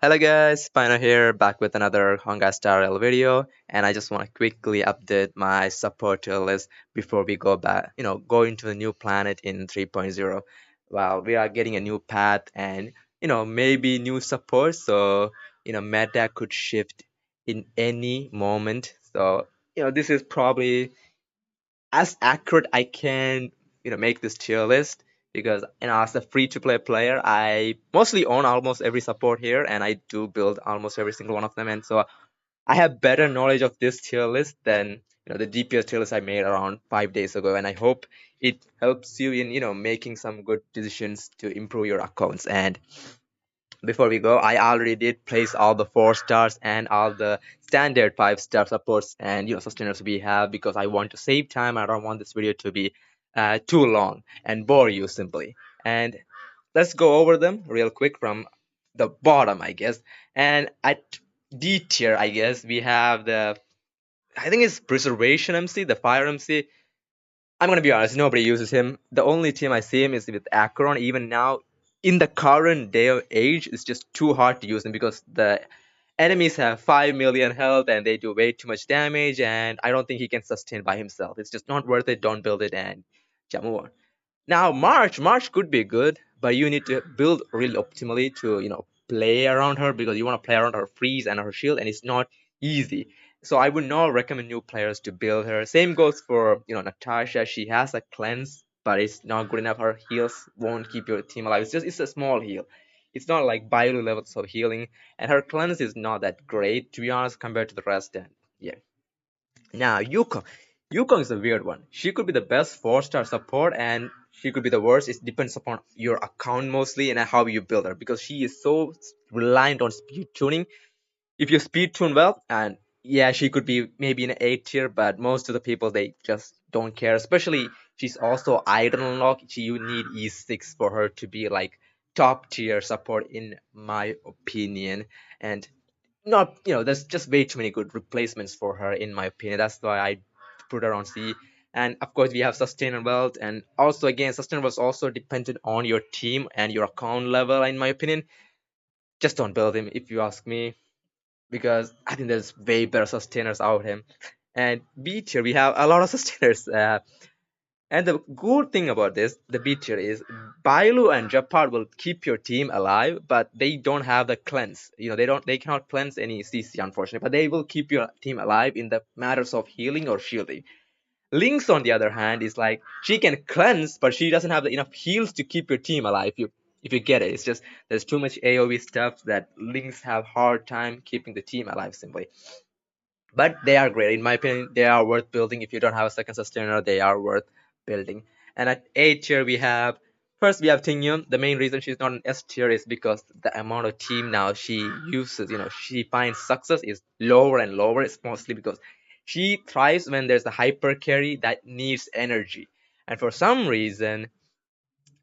Hello guys, Spino here, back with another Honkai Star Rail video, and I just want to quickly update my supporter list before we go back, go into the new planet in 3.0. Well, we are getting a new path and, maybe new support, so, meta could shift in any moment. So, this is probably as accurate I can, make this tier list because as a free to play player, I mostly own almost every support here, and I do build almost every single one of them, and so I have better knowledge of this tier list than the DPS tier list I made around 5 days ago, and I hope it helps you in making some good decisions to improve your accounts. And before we go, I already did place all the 4 stars and all the standard 5-star supports and sustainers we have because I want to save time. I don't want this video to be too long and bore you simply. And let's go over them real quick from the bottom, I guess. And at D tier, I guess we have I think it's Preservation MC, the Fire MC. I'm gonna be honest, nobody uses him. The only team I see him is with Acheron. Even now, in the current day of age, it's just too hard to use him because the enemies have 5 million health and they do way too much damage, and I don't think he can sustain by himself. It's just not worth it. Don't build it and move on. Now, March could be good, but you need to build really optimally to play around her because you want to play around her freeze and her shield, and it's not easy. So I would not recommend new players to build her. Same goes for Natasha. She has a cleanse, but it's not good enough. Her heals won't keep your team alive. It's a small heal. It's not like Bailu levels of healing, and her cleanse is not that great to be honest compared to the rest. And yeah. Now, Yukong. Yukong is a weird one. She could be the best 4-star support and she could be the worst. It depends upon your account mostly and how you build her because she is so reliant on speed tuning. If you speed tune well, and yeah, she could be maybe in an 8 tier, but most of the people they just don't care. Especially she's also item unlock. You need E6 for her to be like top tier support in my opinion. And not there's just way too many good replacements for her in my opinion. That's why I put her on C. And of course we have sustainable wealth, and also again sustainable is also dependent on your team and your account level in my opinion. Just don't build him if you ask me, because I think there's way better sustainers out him. And B tier we have a lot of sustainers, and the good thing about the B tier is Bailu and Japar will keep your team alive, but they don't have the cleanse. They cannot cleanse any CC unfortunately, but they will keep your team alive in the matters of healing or shielding. Lynx on the other hand is like she can cleanse, but she doesn't have enough heals to keep your team alive. If you get it, it's just there's too much AoE stuff that Lynx have hard time keeping the team alive simply. But they are great in my opinion. They are worth building. If you don't have a second sustainer, they are worth building. And at A tier we have, first we have Tingyun. The main reason she's not an S tier is because the amount of team now she uses, she finds success is lower and lower. It's mostly because she thrives when there's a hyper carry that needs energy. And for some reason,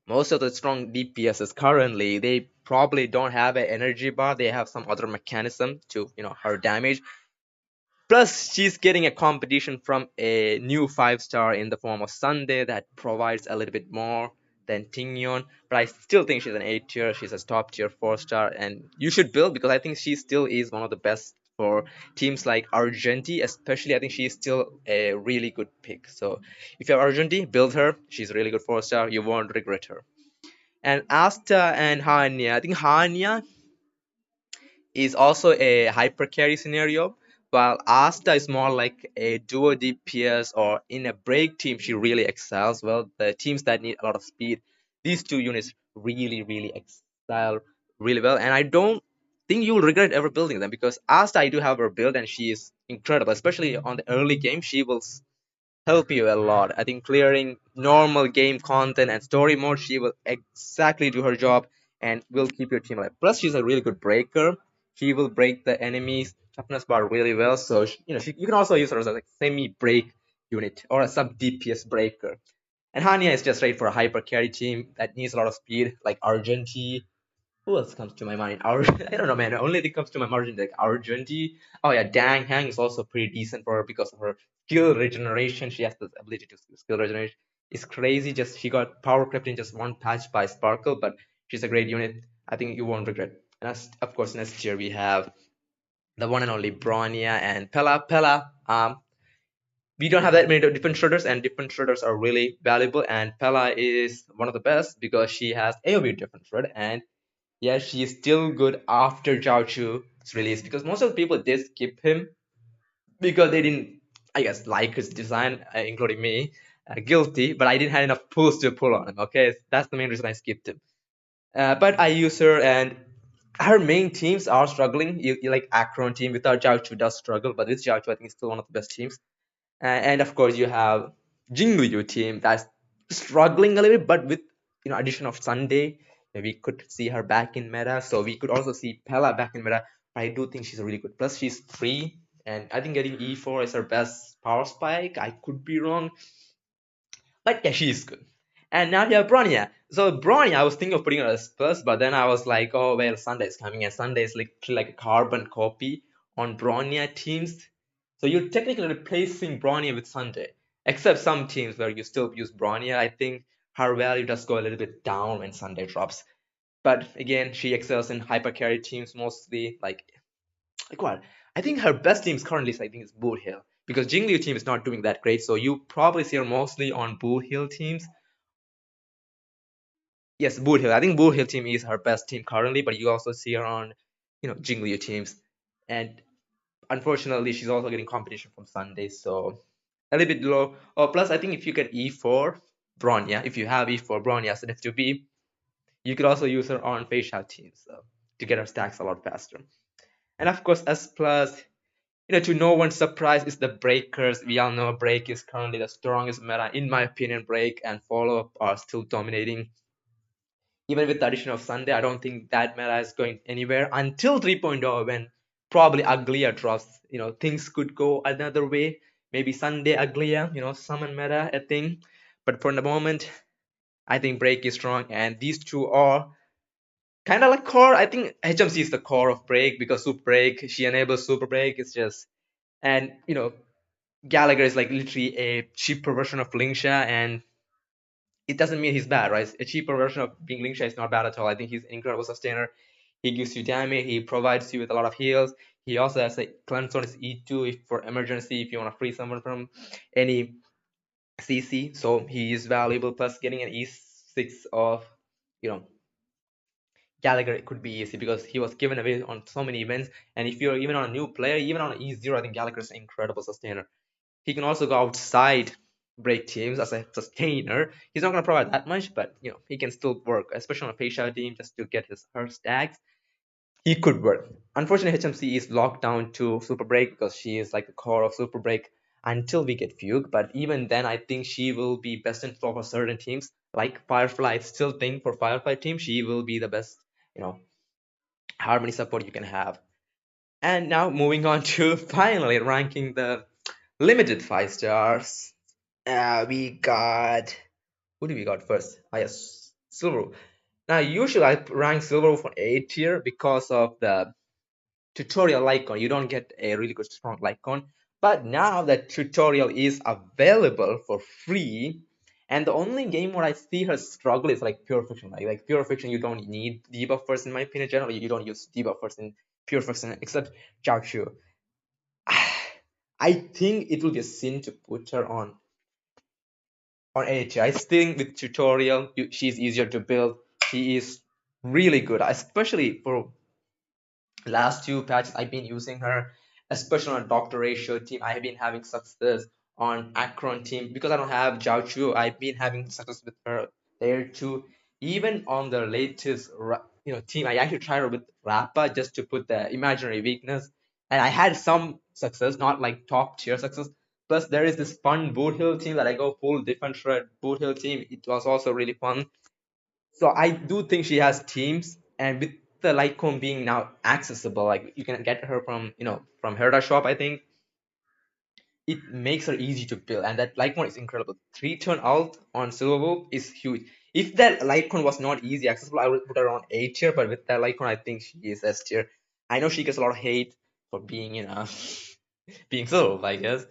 most of the strong DPSs currently they probably don't have an energy bar. They have some other mechanism to her damage. Plus, she's getting a competition from a new 5-star in the form of Sunday that provides a little bit more than Tingyon. But I still think she's an 8 tier. She's a top tier 4-star, and you should build because I think she still is one of the best for teams like Argenti. Especially, I think she's still a really good pick. So if you have Argenti, build her. She's a really good 4-star. You won't regret her. And Asta and Hanya, I think Hanya is also a hyper carry scenario, while Asta is more like a duo DPS or in a break team she really excels. Well, the teams that need a lot of speed, these two units really excel really well, and I don't think you'll regret ever building them because Asta I do have her build and she is incredible, especially on the early game. She will help you a lot. I think clearing normal game content and story mode, she will exactly do her job and will keep your team alive. Plus, she's a really good breaker. She will break the enemy's toughness bar really well. So you can also use her as a semi break unit or a sub DPS breaker. And Hania is just right for a hyper carry team that needs a lot of speed, like Argenti. Who else comes to my mind? I don't know, man. Only thing comes to my mind like Argenti. Oh yeah, Dang Hang is also pretty decent for her because of her skill regeneration. She has the ability to skill regenerate. It's crazy. Just she got power crept in just one patch by Sparkle, but she's a great unit. I think you won't regret. And of course, next year we have the one and only Bronya and Pella. Pella, we don't have that many different shredders, and different shredders are really valuable. And Pella is one of the best because she has AoE different shred, and yeah, she is still good after Zhao Chu's release because most of the people did skip him because they didn't, I guess, like his design, including me. Guilty, but I didn't have enough pulls to pull on him. Okay, that's the main reason I skipped him. But I use her, and her main teams are struggling. You like Akron team without Jiaochu does struggle, but with Jiaochu, I think it's still one of the best teams. And of course, you have Jingliu team that's struggling a little bit, but with addition of Sunday, we could see her back in meta. So we could also see Pella back in meta. But I do think she's really good. Plus, she's free, and I think getting E4 is her best power spike. I could be wrong, but yeah, she's good. And now you have Bronya. So Bronya, I was thinking of putting her as first, but then I was like, oh well, Sunday's coming, and Sunday is like a carbon copy on Bronya teams. So you're technically replacing Bronya with Sunday, except some teams where you still use Bronya. I think her value does go a little bit down when Sunday drops. But again, she excels in hyper carry teams mostly. Like what? I think her best teams currently, I think, is Bull Hill because Jingliu team is not doing that great. So you probably see her mostly on Bull Hill teams. Yes, Bull Hill. I think Bull Hill team is her best team currently, but you also see her on, Jingliu teams. And unfortunately, she's also getting competition from Sunday, so a little bit low. Oh, plus, I think if you get E4 Bronya, if you have E4 Bronya as an F2B, you could also use her on Face Out teams to get her stacks a lot faster. And of course, S plus, to no one's surprise, is the Breakers. We all know Break is currently the strongest meta. In my opinion, Break and Follow Up are still dominating. Even with the addition of Sunday, I don't think that meta is going anywhere until 3.0 when probably Uglier drops. Things could go another way. Maybe Sunday Uglier, summon meta a thing. But for the moment, I think Break is strong, and these two are kind of like core. I think HMC is the core of Break because Super Break, she enables Super Break. It's just, and Gallagher is like literally a cheaper version of Lingsha, and it doesn't mean he's bad, right? A cheaper version of being Lingsha is not bad at all. I think he's an incredible sustainer. He gives you damage. He provides you with a lot of heals. He also has a cleanse on his E2 if for emergency, if you want to free someone from any CC. So he is valuable. Plus, getting an E6 of, you know, Gallagher, it could be easy because he was given away on so many events. And if you're even on a new player, even on an E0, I think Gallagher is an incredible sustainer. He can also go outside break teams as a sustainer. He's not going to provide that much, but he can still work, especially on a Peisha team, just to get his her stacks. He could work. Unfortunately, HMC is locked down to Super Break because she is like the core of Super Break until we get Fugue. But even then, I think she will be best in store for certain teams. Like Firefly, I still think for Firefly team, she will be the best, you know, harmony support you can have. And now moving on to finally ranking the limited 5 stars. We got, who do we got first? Ah, yes, Silver. Now usually I rank Silver for A tier because of the tutorial icon. You don't get a really good strong icon, but now that tutorial is available for free, and the only game where I see her struggle is like Pure Fiction. Like Pure Fiction, you don't need debuffers in my opinion. Generally, you don't use debuffers in Pure Fiction except Jiaochu. I think it will be a sin to put her on AHI. I think with tutorial, she's easier to build. She is really good, especially for last 2 patches. I've been using her, especially on a doctor ratio team. I have been having success on Akron team because I don't have Zhao Chu. I've been having success with her there too. Even on the latest team, I actually tried her with Rappa just to put the imaginary weakness, and I had some success, not like top tier success. Plus, there is this fun Boot Hill team that I go full different shred Boot Hill team. It was also really fun. So I do think she has teams, and with the Litecoin being now accessible, like you can get her from from Herda shop. I think it makes her easy to build, and that Litecoin is incredible. 3-turn alt on Silverwolf is huge. If that Litecoin was not easy accessible, I would put her on A tier. But with that Litecoin, I think she is S tier. I know she gets a lot of hate for being being Silverwolf, I guess.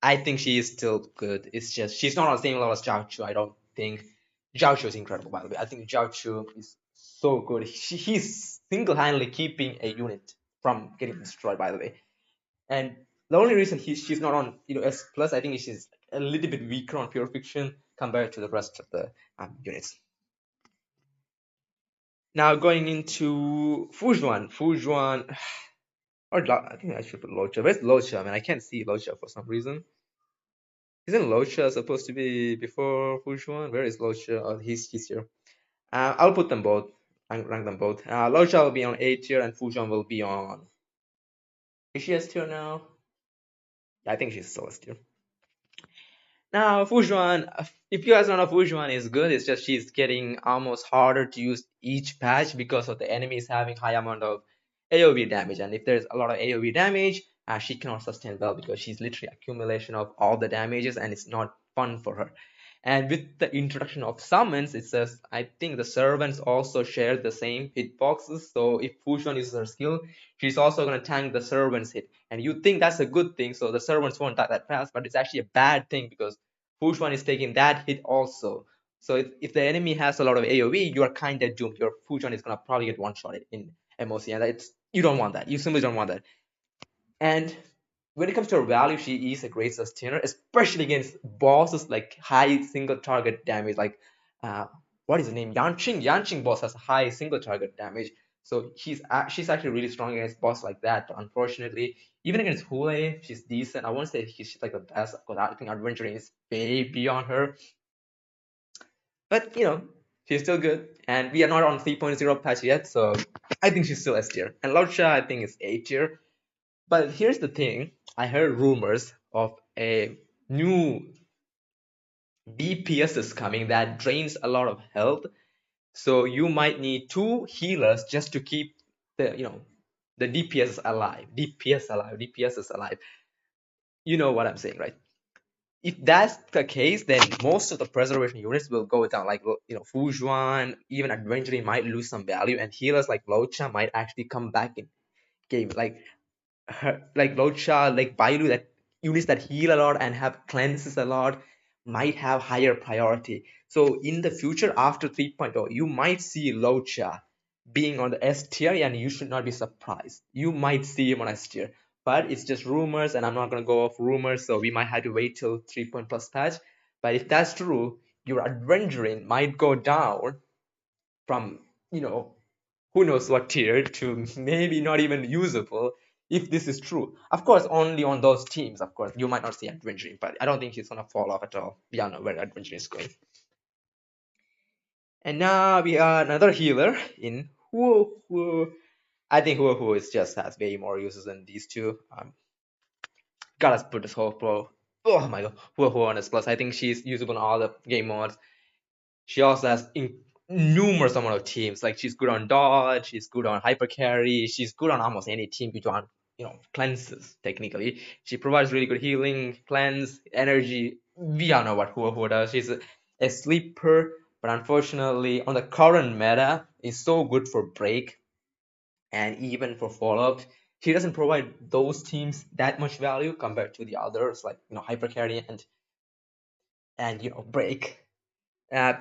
I think she is still good. It's just she's not on the same level as Zhao Chu. I don't think Zhao Chu is incredible, by the way. I think Zhao Chu is so good. He's single-handedly keeping a unit from getting destroyed, by the way. And the only reason she's not on S plus, I think she's a little bit weaker on pure fiction compared to the rest of the units. Now going into Fujuan. Fujuan, I think I should put Locha. Where's Locha? I mean, I can't see Locha for some reason. Isn't Locha supposed to be before Fujuan? Where is Locha? Oh, he's here. I'll put them both. Rank them both. Locha will be on A tier and Fujuan will be on. Is she S tier now? Yeah, I think she's still S tier. Now, Fujuan, if you guys don't know, Fujuan is good. It's just she's getting almost harder to use each patch because of the enemies having high amount of AoE damage. And if there's a lot of AoE damage, she cannot sustain well because she's literally accumulation of all the damages and it's not fun for her. And with the introduction of summons, it says I think the servants also share the same hitboxes. So if Fujuan uses her skill, she's also going to tank the servants hit. And you think that's a good thing, so the servants won't die that fast, but it's actually a bad thing because Fujuan is taking that hit also. So if the enemy has a lot of AoE, you are kind of doomed. Your Fujuan is going to probably get one-shotted in MOC, and you don't want that. You simply don't want that. And when it comes to her value, she is a great sustainer, especially against bosses like high single target damage. Like, what is the name? Yanqing. Yanqing boss has high single target damage. So she's actually really strong against boss like that. But unfortunately, even against Hule, she's decent. I won't say she's like the best because I think adventuring is way beyond her. But she's still good. And we are not on 3.0 patch yet, so I think she's still S tier. And Laucha, I think, is A tier. But here's the thing. I heard rumors of a new DPS is coming that drains a lot of health. So you might need two healers just to keep the DPS alive. DPS alive. DPS is alive. You know what I'm saying, right? If that's the case, then most of the preservation units will go down. Like Fujuan, even Adventuring might lose some value, and healers like Locha might actually come back in game. Like Locha, like Bailu, that units that heal a lot and have cleanses a lot might have higher priority. So in the future after 3.0, you might see Locha being on the S tier, and you should not be surprised. You might see him on S tier, but it's just rumors, and I'm not gonna go off rumors, so we might have to wait till 3 plus patch. But if that's true, your adventuring might go down from who knows what tier to maybe not even usable if this is true. Of course, only on those teams, of course. You might not see adventuring, but I don't think he's gonna fall off at all. We all know where adventuring is going. And now we are another healer in Huo. I think Huo is just has way more uses than these two. Gotta put this whole pro. Oh my god, Huo on S plus. I think she's usable in all the game modes. She also has numerous amount of teams. Like she's good on dodge, she's good on hyper carry, she's good on almost any team you want. Cleanses technically. She provides really good healing, cleanse, energy. We all know what Hua does. She's a sleeper, but unfortunately, on the current meta, is so good for break and even for follow-up. She doesn't provide those teams that much value compared to the others, like hyper carry and break.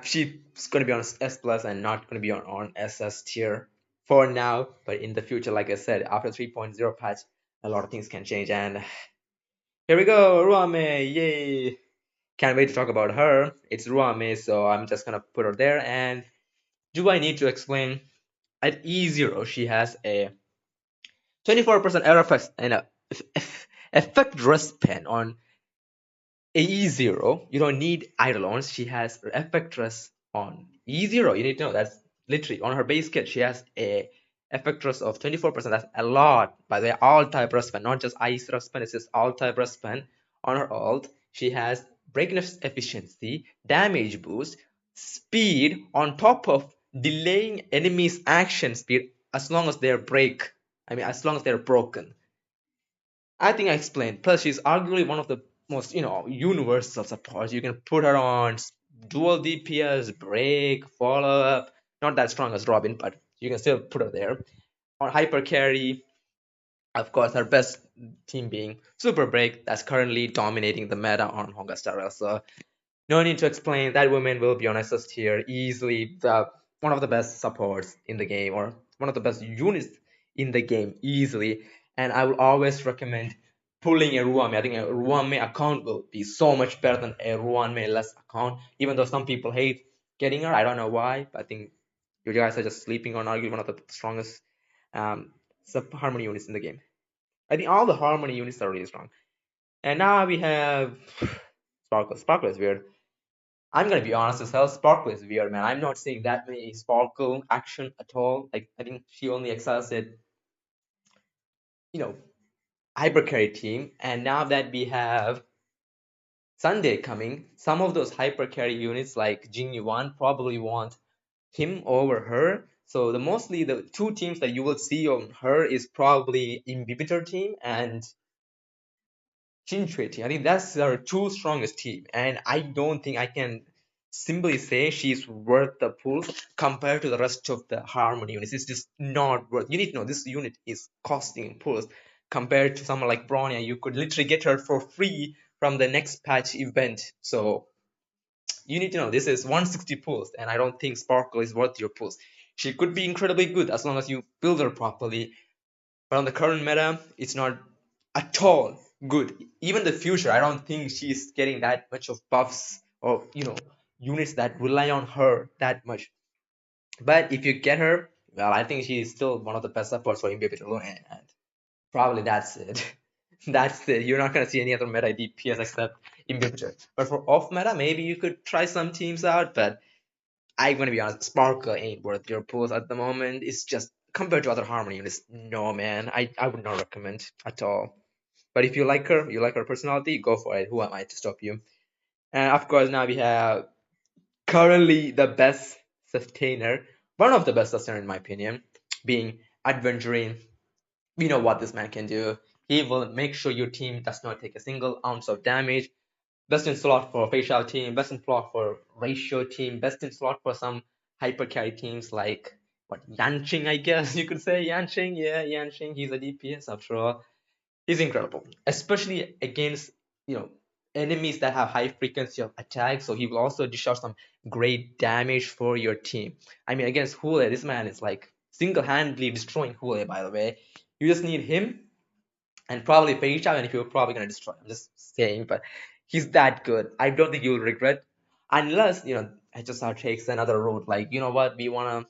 She's going to be on S plus and not going to be on SS tier for now. But in the future, like I said, after 3.0 patch, a lot of things can change. And here we go, Ruame, yay! Can't wait to talk about her. It's Ruame, so I'm just going to put her there. And do I need to explain? At E0, she has a 24% error effect and a effect rest pen on E0, you don't need Eidolons. She has Effectress on E0. You need to know that's literally on her base kit. She has a Effectress of 24%. That's a lot. By the way, all type Rustpen, not just Ice Rustpen, it's just all type Rustpen. On her ult, she has breakness efficiency, damage boost, speed on top of delaying enemies' action speed as long as they're break. I mean, as long as they're broken. I think I explained. Plus, she's arguably one of the most, universal supports. You can put her on dual DPS, break, follow up. Not that strong as Robin, but you can still put her there. On hyper carry, of course, her best team being Super Break, that's currently dominating the meta on Honkai Star Rail. So no need to explain. That woman will be on SS tier easily. The one of the best supports in the game, or one of the best units in the game easily. And I will always recommend pulling a Ruame. I think a Ruame account will be so much better than a Ruame less account. Even though some people hate getting her, I don't know why. But I think you guys are just sleeping on arguing one of the strongest sub harmony units in the game. I think all the harmony units are really strong. And now we have Sparkle. Sparkle is weird. I'm gonna be honest as hell. Sparkle is weird, man. I'm not seeing that many Sparkle action at all. Like I think she only excels at you know hyper carry team, and now that we have Sunday coming, some of those hyper carry units like Jing Yuan probably want him over her. So the mostly the two teams that you will see on her is probably Inhibitor team and Chinchue team. I think that's our two strongest team, and I don't think I can simply say she's worth the pulls compared to the rest of the Harmony units. It's just not worth. You need to know this unit is costing pulls compared to someone like Bronya. You could literally get her for free from the next patch event. So you need to know this is 160 pulls, and I don't think Sparkle is worth your pulls. She could be incredibly good as long as you build her properly, but on the current meta, it's not at all good. Even the future, I don't think she's getting that much of buffs or units that rely on her that much. But if you get her, well, I think she's still one of the best supports for Imbibitor alone, and probably that's it. That's it. You're not gonna see any other meta DPS except Imbibitor. But for off meta, maybe you could try some teams out, but I'm gonna be honest, Sparkle ain't worth your pulls at the moment. It's just compared to other Harmony units, no man. I would not recommend at all. But if you like her personality, go for it. Who am I to stop you? And of course, now we have currently the best sustainer, one of the best sustainer in my opinion, being Adventuring. We know what this man can do. He will make sure your team does not take a single ounce of damage. Best in slot for facial team, best in slot for ratio team, best in slot for some hyper carry teams like what Yanqing, I guess you could say. Yanqing, yeah, Yanqing. He's a DPS after all. He's incredible, especially against enemies that have high frequency of attack. So he will also dish out some great damage for your team. I mean, against Hule, this man is like single-handedly destroying Hule. By the way, you just need him and probably Page Out, and if you're probably gonna destroy. I'm just saying, but he's that good. I don't think you'll regret, unless HSR takes another route. Like what we wanna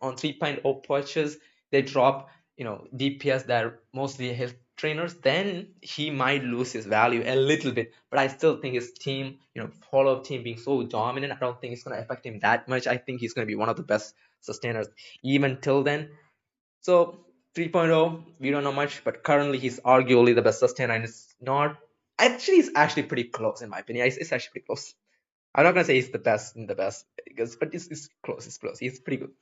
on 3.0 patches they drop DPS that are mostly health trainers. Then he might lose his value a little bit, but I still think his team, follow up team being so dominant, I don't think it's gonna affect him that much. I think he's gonna be one of the best sustainers even till then. So 3.0, we don't know much, but currently he's arguably the best sustainer, and it's not. Actually, it's actually pretty close in my opinion. It's actually pretty close. I'm not gonna say he's the best in the best, but it's close. It's close. He's pretty good.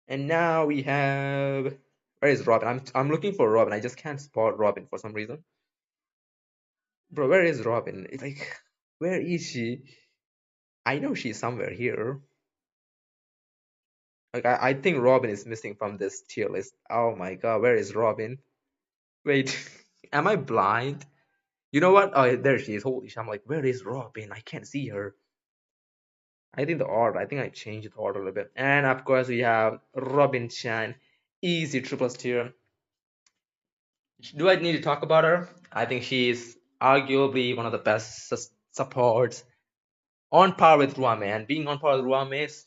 And now we have where is Robin? I'm looking for Robin. I just can't spot Robin for some reason. Bro, where is Robin? It's like, where is she? I know she's somewhere here. Like I think Robin is missing from this tier list. Oh my god, where is Robin? Wait, am I blind? You know what? Oh, there she is. Holy shit. I'm like, where is Robin? I can't see her. I think the order. I think I changed the order a little bit. And of course, we have Robin Chan. Easy triple tier. Do I need to talk about her? I think she is arguably one of the best supports on par with Ruame, and being on par with Ruame is,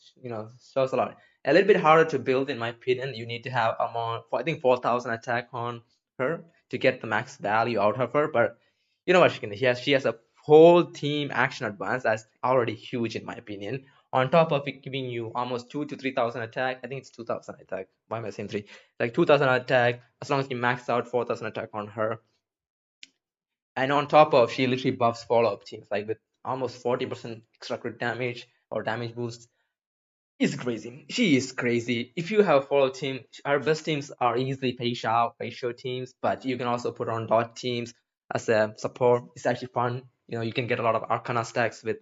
shows a lot. A little bit harder to build, in my opinion. You need to have I think 4,000 attack on her to get the max value out of her. But you know what she can do? She has a whole team action advance that's already huge, in my opinion. On top of it giving you almost 2 to 3,000 attack, I think it's 2,000 attack. Why am I saying three? Like 2,000 attack, as long as you max out 4,000 attack on her. And on top of, she literally buffs follow-up teams, like with almost 40% extra crit damage or damage boost. It's crazy. She is crazy. If you have a follow team, our best teams are easily ratio teams, but you can also put on dot teams as a support. It's actually fun. You can get a lot of Arcana stacks with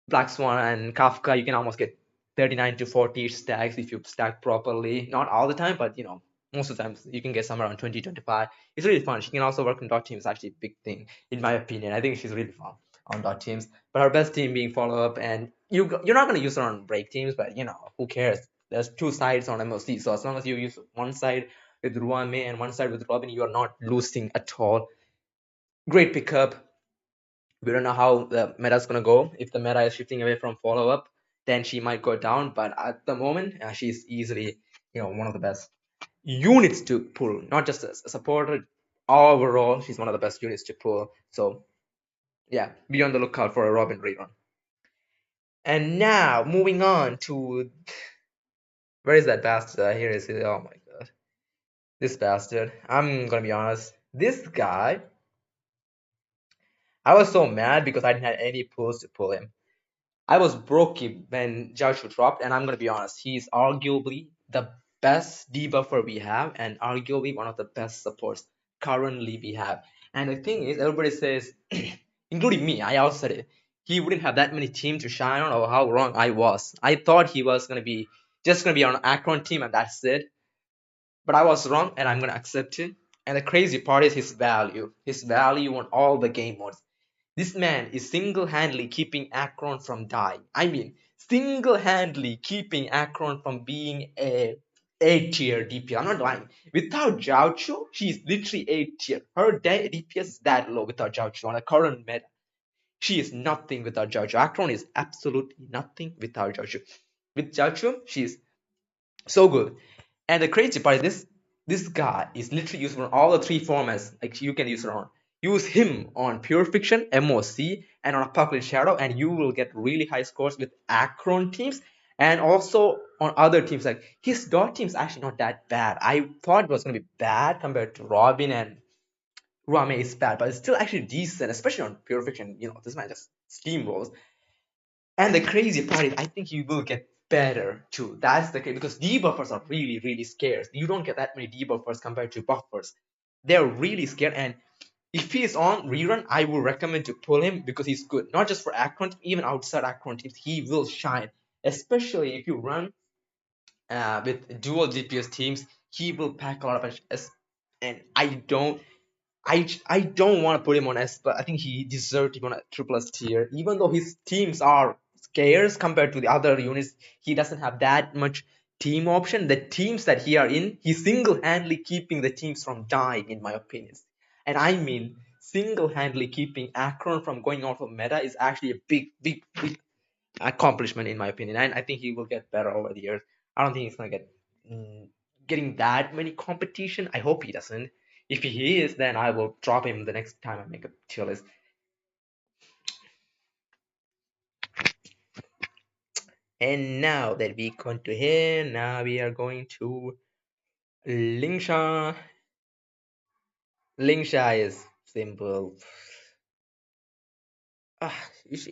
Black Swan and Kafka. You can almost get 39 to 40 stacks if you stack properly. Not all the time, but most of the times you can get somewhere around 20, 25. It's really fun. She can also work on dot teams. Actually a big thing in my opinion. I think she's really fun on dot teams. But her best team being follow up, and you're not gonna use her on break teams, but who cares? There's two sides on MOC, so as long as you use one side with Ruame and one side with Robin, you are not losing at all. Great pickup. We don't know how the meta is gonna go. If the meta is shifting away from follow up, then she might go down. But at the moment, she's easily one of the best units to pull. Not just as a supporter. Overall, she's one of the best units to pull. So yeah, be on the lookout for a Robin rerun. And now moving on to where is that bastard? Here is it. Oh my god, this bastard. I'm gonna be honest. This guy, I was so mad because I didn't have any pulls to pull him. I was broke when Joshua dropped, and I'm gonna be honest, he's arguably the best debuffer we have, and arguably one of the best supports currently we have. And the thing is, everybody says, including me, I also said it, he wouldn't have that many teams to shine on, or how wrong I was. I thought he was gonna be just gonna be on an Akron team, and that's it. But I was wrong, and I'm gonna accept it. And the crazy part is his value. His value on all the game modes. This man is single-handedly keeping Akron from dying. I mean, single-handedly keeping Akron from being a A-tier DPS. I'm not lying. Without Jaucho, she's literally A-tier. Her DPS is that low without Jaucho on the current meta. She is nothing without Jaucho. Akron is absolutely nothing without Jaucho. With Jaucho, she's so good. And the crazy part is this guy is literally used on all the three formats like you can use it on. Use him on Pure Fiction, MOC, and on Apocalypse Shadow, and you will get really high scores with Akron teams and also on other teams. Like his dot team is actually not that bad. I thought it was gonna be bad compared to Robin and Ruame is bad, but it's still actually decent, especially on Pure Fiction. This man just steamrolls. And the crazy part is, I think he will get better too. That's the case because debuffers are really, really scarce. You don't get that many debuffers compared to buffers. They're really scared. And if he's on rerun, I would recommend to pull him because he's good. Not just for Akron, even outside Akron teams, he will shine. Especially if you run with dual DPS teams, he will pack a lot of. And I don't want to put him on S, but I think he deserved to be on a triple S tier. Even though his teams are scarce compared to the other units, he doesn't have that much team option. The teams that he are in, he's single-handedly keeping the teams from dying, in my opinion. And I mean, single-handedly keeping Akron from going out of meta is actually a big, big, big accomplishment, in my opinion. And I think he will get better over the years. I don't think he's gonna getting that many competition. I hope he doesn't. If he is, then I will drop him the next time I make a tier list. And now that we come to here, now we are going to Lingsha. Lingsha is simple. Is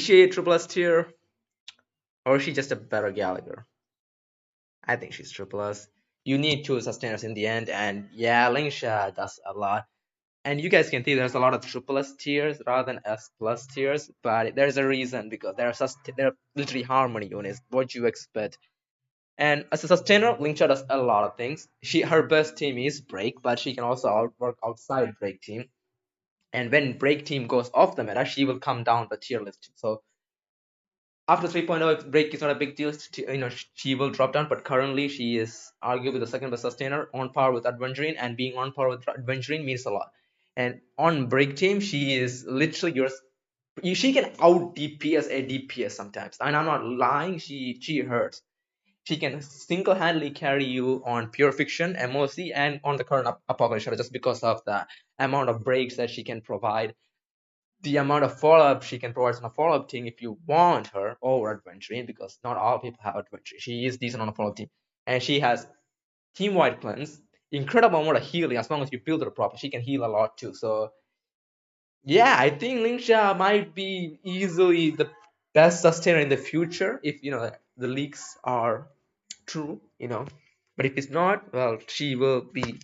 she a triple S tier, or is she just a better Gallagher? I think she's triple S. You need two sustainers in the end, and yeah, Lingsha does a lot. And you guys can see there's a lot of triple S tiers rather than S plus tiers, but there's a reason because they're literally harmony units. What you expect? And as a sustainer, Linkcha does a lot of things. Her best team is break, but she can also outwork outside break team. And when break team goes off the meta, she will come down the tier list. So after 3.0, if break is not a big deal, she will drop down. But currently, she is arguably the second best sustainer, on par with Adventurine, and being on par with Adventurine means a lot. And on break team, she is literally she can out DPS a DPS sometimes, and I'm not lying. She hurts. She can single-handedly carry you on Pure Fiction, MOC, and on the current Apocalypse Shadow just because of the amount of breaks that she can provide, the amount of follow-up she can provide on a follow-up team if you want her over Adventurine, because not all people have Adventurine. She is decent on a follow-up team. And she has team-wide cleanse, incredible amount of healing as long as you build her properly. She can heal a lot too. So yeah, I think Lingsha might be easily the best sustainer in the future if the leaks are true. But if it's not, well, she will be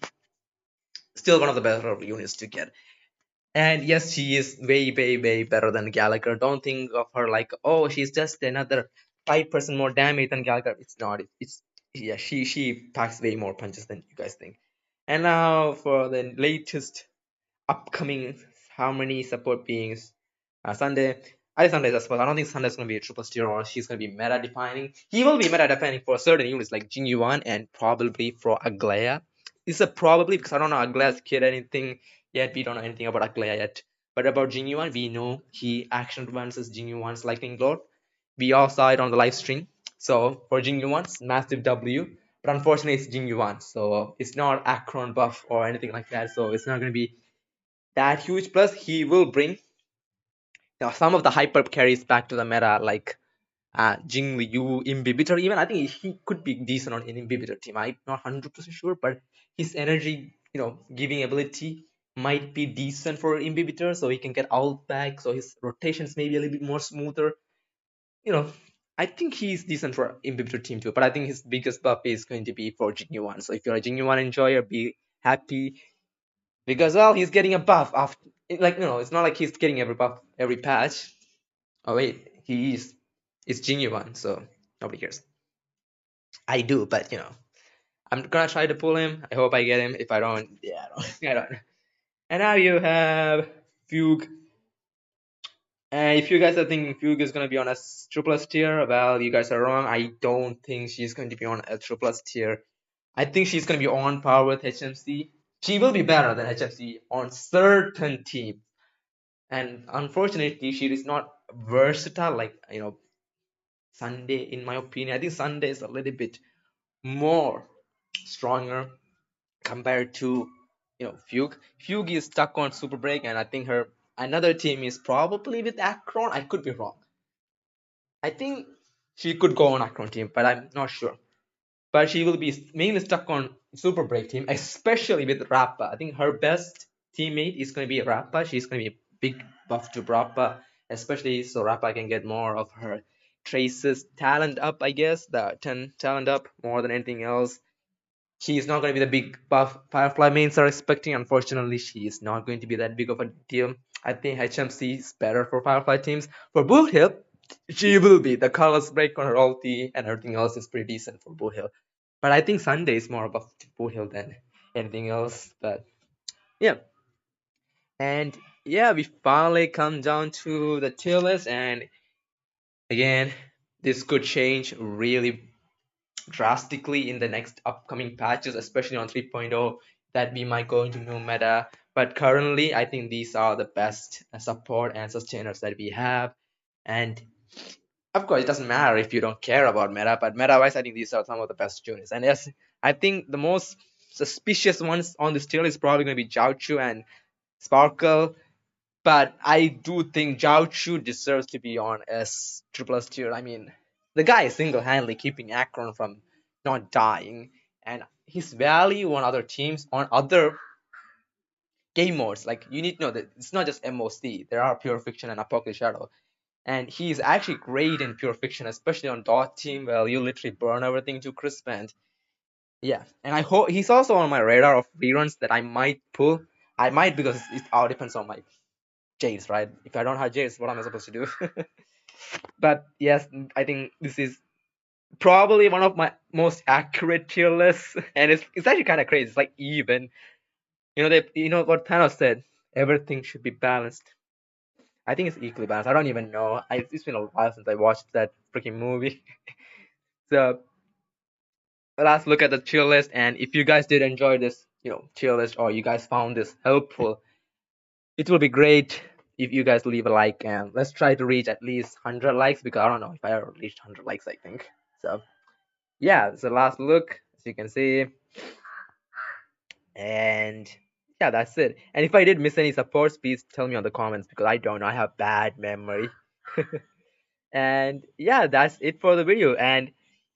still one of the better units to get. And yes, she is way, way, way better than Gallagher. Don't think of her like, oh, she's just another 5% more damage than Gallagher. It's not. It's yeah, she packs way more punches than you guys think. And now for the latest upcoming harmony support beings Sunday. I think Sunday as well. I don't think Sunday's gonna be a triple tier or she's gonna be meta defining. He will be meta defining for certain units like Jing Yuan and probably for Aglaya. It's a probably because I don't know Aglaya's kid anything yet. We don't know anything about Aglaya yet. But about Jing Yuan, we know he action advances Jing Yuan's lightning lord. We all saw it on the live stream. So for Jing Yuan's massive W. But unfortunately it's Jing Yuan. So it's not Akron buff or anything like that. So it's not gonna be that huge. Plus he will bring some of the hyper carries back to the meta, like Jing Liu, Imbibitor. Even I think he could be decent on an Imbibitor team. I'm not 100% sure, but his energy, giving ability might be decent for Imbibitor, so he can get out back. So his rotations may be a little bit more smoother. You know, I think he's decent for Imbibitor team too, but I think his biggest buff is going to be for Jing Yuan. So if you're a Jing Yuan enjoyer, be happy because well, he's getting a buff after. Like it's not like he's getting every buff every patch. Oh wait, he is. It's genuine, so nobody cares. I do, but I'm gonna try to pull him. I hope I get him. If I don't, yeah, I don't. I don't. And now you have Fugue. And if you guys are thinking Fugue is gonna be on a triple S tier, well, you guys are wrong. I don't think she's going to be on a triple S tier. I think she's gonna be on par with HMC. She will be better than HMC on certain teams. And unfortunately, she is not versatile like Sunday, in my opinion. I think Sunday is a little bit more stronger compared to Fugue. Fugue is stuck on Super Break, and I think her another team is probably with Akron. I could be wrong. I think she could go on Akron team, but I'm not sure. But she will be mainly stuck on Super Break team, especially with Rappa. I think her best teammate is going to be Rappa. She's going to be a big buff to Rappa, especially so Rappa can get more of her traces talent up, I guess, the 10 talent up more than anything else. She is not going to be the big buff Firefly mains are expecting. Unfortunately, she is not going to be that big of a deal. I think HMC is better for Firefly teams. For Boot Hill, she will be. The colors break on her ulti and everything else is pretty decent for Boot Hill. But I think Sunday is more about Boot Hill than anything else. But yeah. And yeah, we finally come down to the tier list. And again, this could change really drastically in the next upcoming patches, especially on 3.0, that we might go into new meta. But currently, I think these are the best support and sustainers that we have. And of course, it doesn't matter if you don't care about meta, but meta-wise, I think these are some of the best units. And yes, I think the most suspicious ones on this tier is probably going to be Jiaochu and Sparkle. But I do think Zhao Chu deserves to be on S triple S tier. I mean, the guy is single-handedly keeping Akron from not dying, and his value on other teams, on other game modes, like you need to know that it's not just MOC. There are Pure Fiction and Apocalypse Shadow, and he's actually great in Pure Fiction, especially on Dot team, where you literally burn everything to crisp. And yeah, and I hope he's also on my radar of reruns that I might pull. I might because it all depends on my Jades, right? If I don't have Jades, what am I supposed to do? But yes, I think this is probably one of my most accurate tier lists, and it's actually kind of crazy. It's like even, you know what Thanos said, everything should be balanced. I think it's equally balanced. I don't even know. It's been a while since I watched that freaking movie. So let's look at the tier list, and if you guys did enjoy this, tier list, or you guys found this helpful, it will be great if you guys leave a like, and let's try to reach at least 100 likes because I don't know if I ever reached 100 likes, I think. So yeah, it's the last look as you can see, and yeah, that's it. And if I did miss any supports, please tell me on the comments because I don't know, I have bad memory. And yeah, that's it for the video, and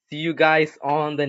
see you guys on the